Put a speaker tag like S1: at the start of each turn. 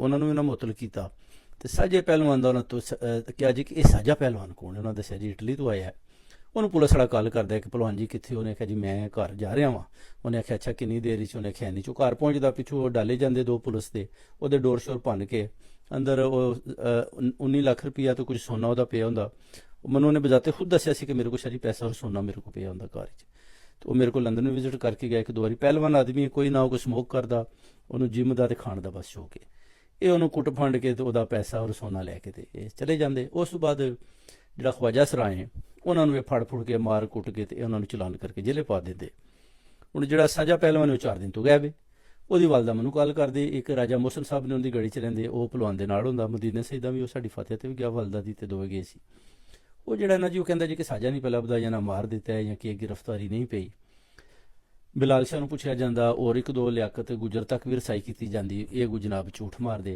S1: ਉਹਨਾਂ ਨੂੰ ਇਹਨਾਂ ਮੁਅੱਤਲ ਕੀਤਾ। ਤੇ ਸਾਂਝੇ ਪਹਿਲਵਾਨ ਦਾ ਉਹਨਾਂ ਤੋਂ ਕਿਹਾ ਜੀ ਕਿ ਇਹ ਸਾਂਝਾ ਪਹਿਲਵਾਨ ਕੌਣ ਹੈ? ਉਹਨਾਂ ਦੱਸਿਆ ਜੀ ਇਟਲੀ ਤੋਂ ਆਇਆ। ਉਹਨੂੰ ਪੁਲਿਸ ਵਾਲਾ ਕਾਲ ਕਰਦਾ ਕਿ ਭਲਵਾਨ ਜੀ ਕਿੱਥੇ? ਉਹਨੇ ਕਿਹਾ ਜੀ ਮੈਂ ਘਰ ਜਾ ਰਿਹਾ ਵਾਂ। ਉਹਨੇ ਆਖਿਆ ਅੱਛਾ ਕਿੰਨੀ ਦੇਰ 'ਚ? ਉਹਨੇ ਆਖਿਆ ਨਹੀਂ। ਚੋਂ ਘਰ ਪਹੁੰਚਦਾ ਪਿੱਛੋਂ ਡਾਲੇ ਜਾਂਦੇ ਦੋ ਪੁਲਿਸ ਦੇ, ਉਹਦੇ ਡੋਰ ਸ਼ੋਰ ਭੰਨ ਕੇ ਅੰਦਰ ਉਹ 19 ਲੱਖ ਰੁਪਈਆ ਤੋਂ ਕੁਝ ਸੋਨਾ ਉਹਦਾ ਪਿਆ ਹੁੰਦਾ। ਮੈਨੂੰ ਉਹਨੇ ਬਜਾਤੇ ਖੁਦ ਦੱਸਿਆ ਸੀ ਕਿ ਮੇਰੇ ਕੋਲ ਸਾਰੀ ਪੈਸਾ ਔਰ ਸੋਨਾ ਮੇਰੇ ਕੋਲ ਪਿਆ ਹੁੰਦਾ ਘਰ 'ਚ। ਤੇ ਉਹ ਮੇਰੇ ਕੋਲ ਲੰਡਨ ਵਿਜ਼ਿਟ ਕਰਕੇ ਗਿਆ ਇੱਕ ਦੋ ਵਾਰੀ। ਪਹਿਲਵਾਨ ਆਦਮੀ ਕੋਈ ਨਾ, ਉਹ ਕੋਈ ਸਮੋਕ ਕਰਦਾ, ਉਹਨੂੰ ਜਿੰਮ ਦਾ ਤੇ ਖਾਣ ਦਾ ਬਸ ਸ਼ੌਕ ਹੈ। ਇਹ ਉਹਨੂੰ ਕੁੱਟ ਫੰਡ ਕੇ ਤੇ ਉਹਦਾ ਪੈਸਾ ਔਰ ਸੋਨਾ ਲੈ ਕੇ ਤੇ ਇਹ ਚਲੇ ਜਾਂਦੇ। ਉਸ ਤੋਂ ਬਾਅਦ ਜਿਹੜਾ ਖਵਾਜਾ ਸਰਾਏ ਉਹਨਾਂ ਨੂੰ ਇਹ ਫੜ ਫੁੜ ਕੇ ਮਾਰ ਕੁੱਟ ਕੇ ਤੇ ਉਹਨਾਂ ਨੂੰ ਚਲਾਨ ਕਰਕੇ ਜੇਲੇ ਪਾ ਦਿੰਦੇ। ਹੁਣ ਜਿਹੜਾ ਸਾਂਝਾ ਪਹਿਲਵਾਨ ਉਹ 4 ਦਿਨ ਤੋਂ ਗਾਇਬ ਹੈ। ਉਹਦੀ ਵਾਲਦਾ ਮੈਨੂੰ ਕਾਲ ਕਰਦੇ। ਇੱਕ ਰਾਜਾ ਮੋਹਸਨ ਸਾਹਿਬ ਨੇ ਉਹਦੀ ਗੜੀ 'ਚ ਰਹਿੰਦੇ, ਉਹ ਭਲਵਾਨ ਦੇ ਨਾਲ ਹੁੰਦਾ। ਮਦੀਨਾ ਸਈਦਾ ਵੀ ਉਹ ਸਾਡੀ ਫਤਿਹ ਤੇ ਵੀ ਗਿਆ, ਵਾਲਦਾ ਦੀ ਤੇ ਦੋਵੇਂ ਗਏ ਸੀ। ਉਹ ਜਿਹੜਾ ਨਾ ਜੀ ਉਹ ਕਹਿੰਦਾ ਜੀ ਕਿ ਸਾਜਾ ਨਹੀਂ ਪਹਿਲਾਂ ਵਧਾਇਆ ਨਾ ਮਾਰ ਦਿੱਤਾ ਹੈ ਜਾਂ ਕਿ ਗ੍ਰਿਫਤਾਰੀ ਨਹੀਂ ਪਈ। ਬਿਲਾਲ ਸ਼ਾਹ ਨੂੰ ਪੁੱਛਿਆ ਜਾਂਦਾ, ਔਰ ਇੱਕ ਦੋ ਲਿਆਕਤ ਗੁਜਰ ਤੱਕ ਵੀ ਰਸਾਈ ਕੀਤੀ ਜਾਂਦੀ। ਇਹ ਜਨਾਬ ਝੂਠ ਮਾਰਦੇ।